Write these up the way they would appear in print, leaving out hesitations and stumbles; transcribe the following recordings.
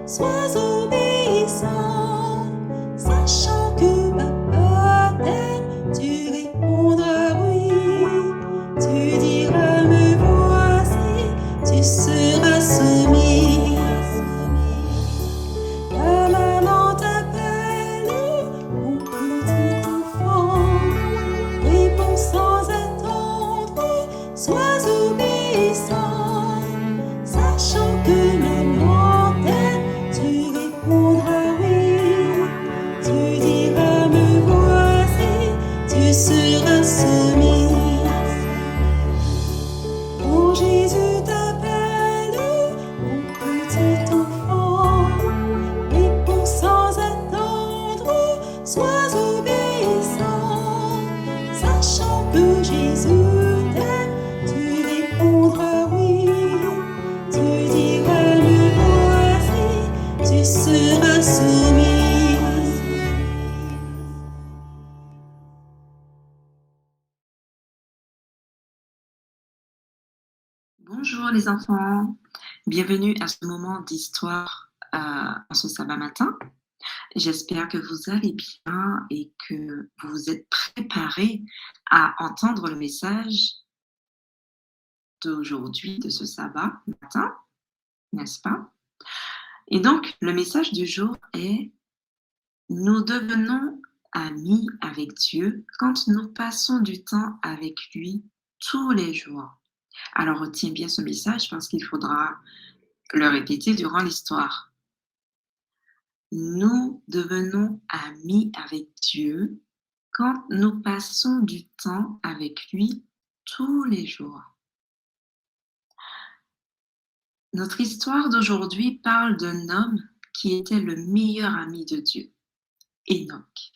sois obéissant, sachant que peut-être tu répondras oui, tu diras me voici, tu seras soumis. Ta maman t'appelle, mon petit enfant, réponds sans attendre, sois obéissant, sachant que maman t'aime, tu répondras oui, tu diras me voici, tu seras soumis. Oh Jésus t'appelle, mon petit enfant, réponds sans attendre, sois obéissant, sachant que Jésus t'aime, tu répondras oui, tu diras me voici, tu seras soumis. Bonjour les enfants, bienvenue à ce moment d'histoire en ce sabbat matin. J'espère que vous allez bien et que vous vous êtes préparés à entendre le message d'aujourd'hui, de ce sabbat matin, n'est-ce pas? Et donc, le message du jour est: nous devenons amis avec Dieu quand nous passons du temps avec lui tous les jours. Alors, retiens bien ce message parce qu'il faudra le répéter durant l'histoire. Nous devenons amis avec Dieu quand nous passons du temps avec lui tous les jours. Notre histoire d'aujourd'hui parle d'un homme qui était le meilleur ami de Dieu, Enoch.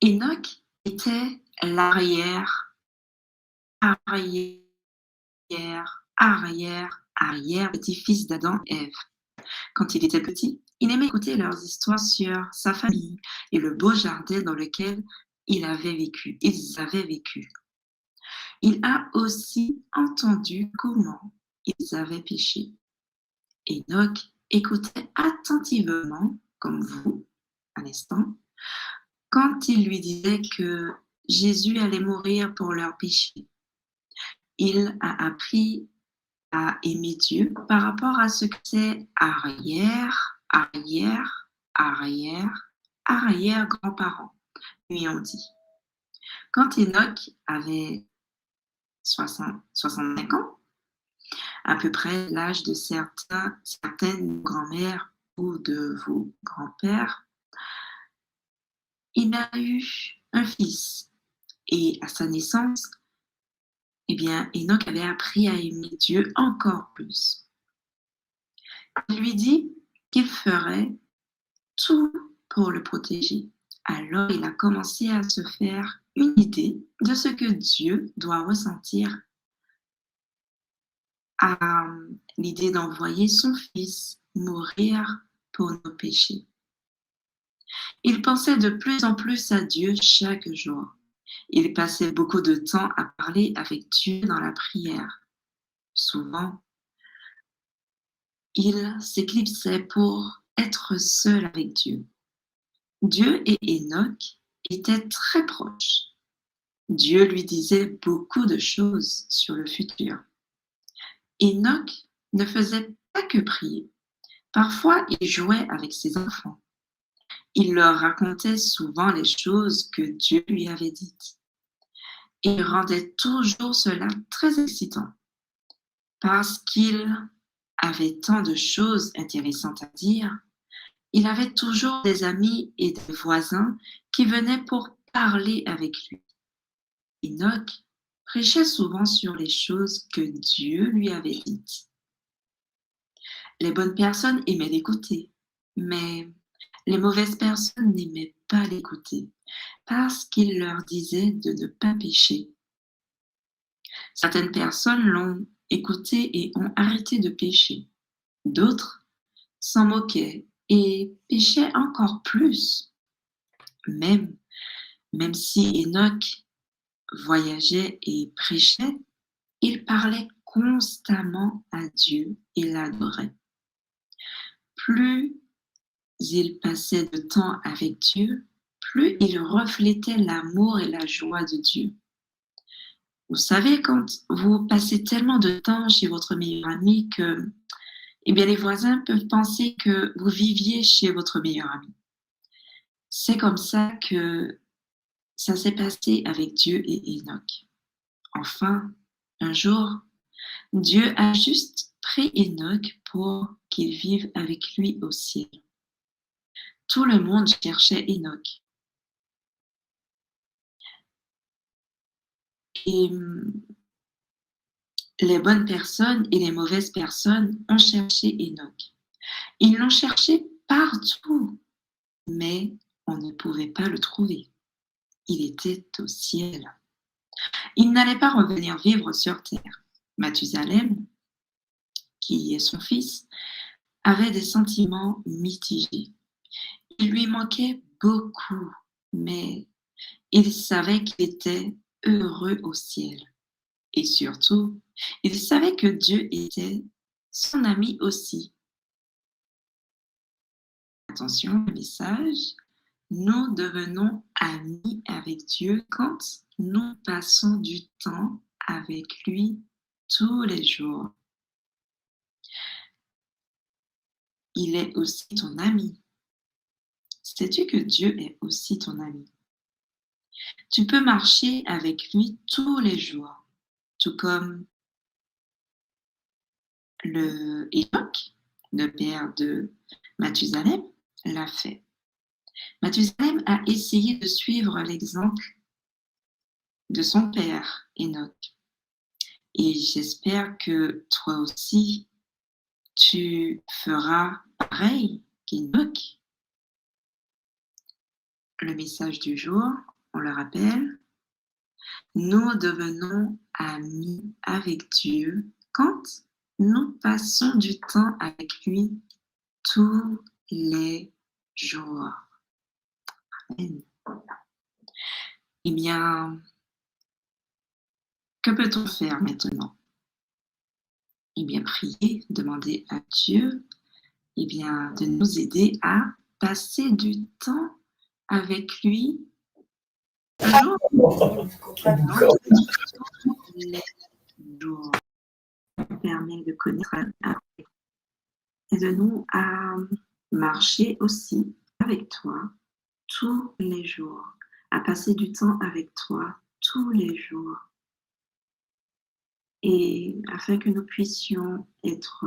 Enoch était arrière, arrière petit-fils d'Adam et Ève. Quand il était petit, il aimait écouter leurs histoires sur sa famille et le beau jardin dans lequel ils avaient vécu. Il a aussi entendu comment ils avaient péché. Enoch écoutait attentivement, comme vous, à l'instant, quand il lui disait que Jésus allait mourir pour leurs péchés. Il a appris à aimer Dieu par rapport à ce que ses arrière-grands-parents lui ont dit. Quand Enoch avait 65 ans, à peu près l'âge de certaines grand-mères ou de vos grands-pères, il a eu un fils. Et à sa naissance, Enoch avait appris à aimer Dieu encore plus. Il lui dit qu'il ferait tout pour le protéger. Alors il a commencé à se faire une idée de ce que Dieu doit ressentir à l'idée d'envoyer son fils mourir pour nos péchés. Il pensait de plus en plus à Dieu chaque jour. Il passait beaucoup de temps à parler avec Dieu dans la prière. Souvent, il s'éclipsait pour être seul avec Dieu. Dieu et Enoch étaient très proches. Dieu lui disait beaucoup de choses sur le futur. Enoch ne faisait pas que prier. Parfois, il jouait avec ses enfants. Il leur racontait souvent les choses que Dieu lui avait dites. Il rendait toujours cela très excitant parce qu'il avait tant de choses intéressantes à dire. Il avait toujours des amis et des voisins qui venaient pour parler avec lui. Enoch prêchait souvent sur les choses que Dieu lui avait dites. Les bonnes personnes aimaient l'écouter, mais les mauvaises personnes n'aimaient pas l'écouter parce qu'il leur disait de ne pas pécher. Certaines personnes l'ont écouté et ont arrêté de pécher. D'autres s'en moquaient et péchaient encore plus. Même si Enoch voyageait et prêchait, il parlait constamment à Dieu et l'adorait. plus il passait de temps avec Dieu, plus il reflétait l'amour et la joie de Dieu. Vous savez, quand vous passez tellement de temps chez votre meilleur ami que, eh bien, les voisins peuvent penser que vous viviez chez votre meilleur ami. C'est comme ça que ça s'est passé avec Dieu et Enoch. Enfin, un jour, Dieu a juste pris Enoch pour qu'il vive avec lui au ciel. Tout le monde cherchait Enoch. Et les bonnes personnes et les mauvaises personnes ont cherché Enoch. Ils l'ont cherché partout, mais on ne pouvait pas le trouver. Il était au ciel. Il n'allait pas revenir vivre sur terre. Mathusalem, qui est son fils, avait des sentiments mitigés. Il lui manquait beaucoup, mais il savait qu'il était heureux au ciel. Et surtout, il savait que Dieu était son ami aussi. Attention, le message, nous devenons amis avec Dieu quand nous passons du temps avec lui tous les jours. Il est aussi ton ami. Sais-tu que Dieu est aussi ton ami? Tu peux marcher avec lui tous les jours, tout comme le Enoch, le père de Mathusalem, l'a fait. Mathusalem a essayé de suivre l'exemple de son père, Enoch. Et j'espère que toi aussi, tu feras pareil qu'Enoch. Le message du jour, on le rappelle, nous devenons amis avec Dieu quand nous passons du temps avec lui tous les jours. Amen. Eh bien, que peut-on faire maintenant? Eh bien, prier, demander à Dieu eh bien, de nous aider à passer du temps avec lui toujours les jours. Ça permet de connaître et de nous à marcher aussi avec toi tous les jours, à passer du temps avec toi tous les jours. Et afin que nous puissions être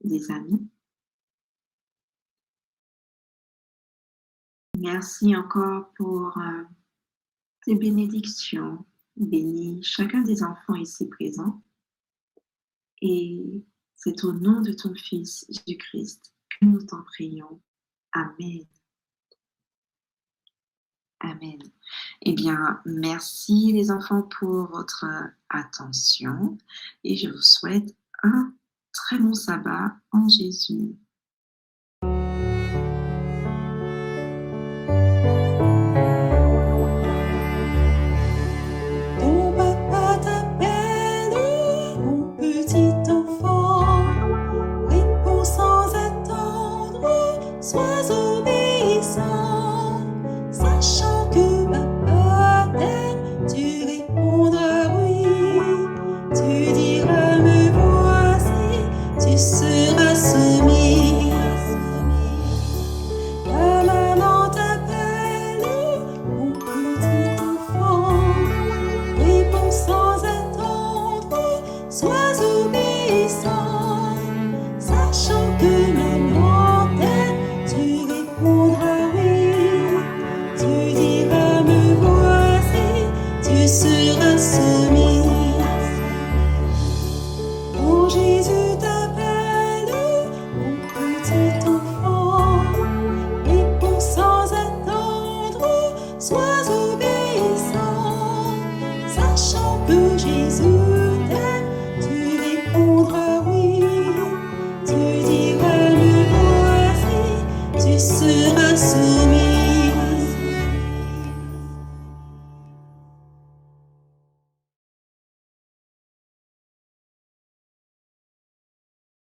des amis. Merci encore pour tes bénédictions. Bénis chacun des enfants ici présents. Et c'est au nom de ton Fils Jésus-Christ que nous t'en prions. Amen. Amen. Eh bien, merci les enfants pour votre attention et je vous souhaite un très bon sabbat en Jésus. Ton papa t'appelle, mon petit enfant. Réponds sans attendre, sois obéissant. Sachant que papa t'aime, tu répondras oui. Tu diras me voici, tu seras soumis. Ta maman t'appelle, mon petit enfant. Réponds sans attendre, sois obéissant. Sachant que maman t'aime, tu répondras oui. Tu diras me voici, tu seras soumis. Quand Jésus t'appelle, mon petit enfant, réponds sans attendre, sois obéissant. Sachant que Jésus t'aime, tu répondras oui. Tu diras me voici, tu seras soumis.